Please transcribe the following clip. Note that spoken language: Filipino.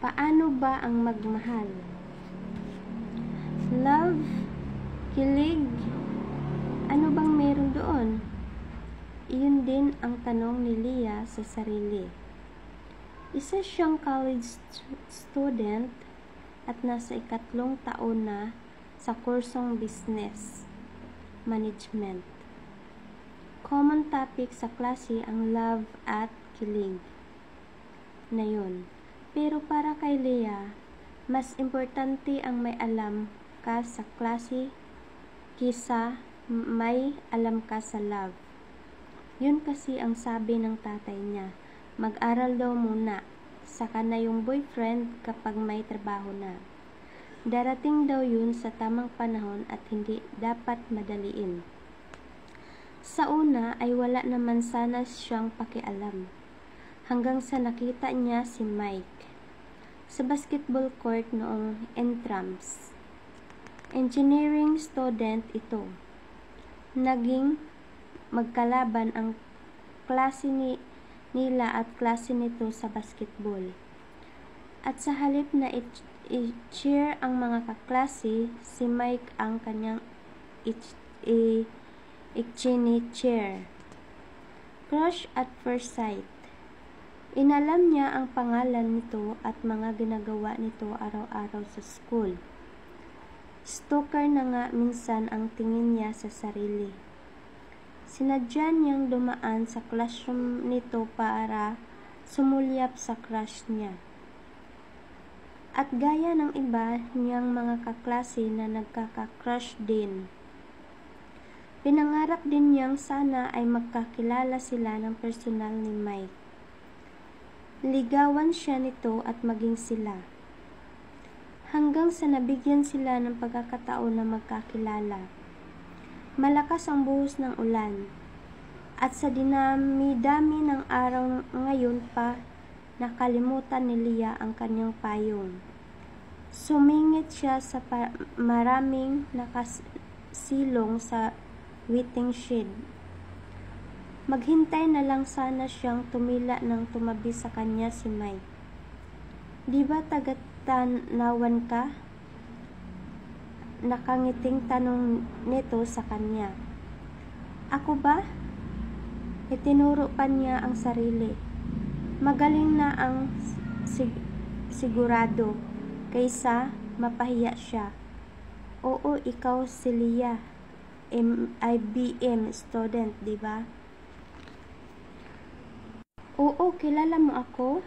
Paano ba ang magmahal? Love, kilig, ano bang meron doon? Iyon din ang tanong ni Leah sa sarili. Isa siyang college student at nasa 3 taon na sa kursong business management. Common topic sa klase ang love at kilig na yun. Pero para kay Leah, mas importante ang may alam ka sa klase kisa may alam ka sa love. Yun kasi ang sabi ng tatay niya, mag-aral daw muna, saka na yung boyfriend kapag may trabaho na. Darating daw yun sa tamang panahon at hindi dapat madaliin. Sa una ay wala naman sana siyang pakialam. Hanggang sa nakita niya si Mike sa basketball court noong entrams. Engineering student ito. Naging magkalaban ang klase nila at klase nito sa basketball. At sa halip na i-cheer ang mga kaklase, si Mike ang kanyang i-cheer. Crush at first sight. Inalam niya ang pangalan nito at mga ginagawa nito araw-araw sa school. Stalker na nga minsan ang tingin niya sa sarili. Sinadya niyang dumaan sa classroom nito para sumulyap sa crush niya. At gaya ng iba niyang mga kaklase na nagkaka-crush din. Pinangarap din niyang sana ay magkakilala sila ng personal ni Mike. Ligawan siya nito at maging sila. Hanggang sa nabigyan sila ng pagkakataon na magkakilala. Malakas ang buhos ng ulan. At sa dinami-dami ng araw ngayon pa, nakalimutan ni Leah ang kanyang payong. Sumingit siya sa maraming nakasilong sa waiting shed. Maghintay na lang sana siyang tumila nang tumabi sa kanya si Mike. Di ba tagatanawan ka? Nakangiting tanong nito sa kanya. Ako ba? Itinuro pa niya ang sarili. Magaling na ang sigurado kaysa mapahiya siya. Oo, ikaw si Leah. IBM student, di ba? Oo, kilala mo ako?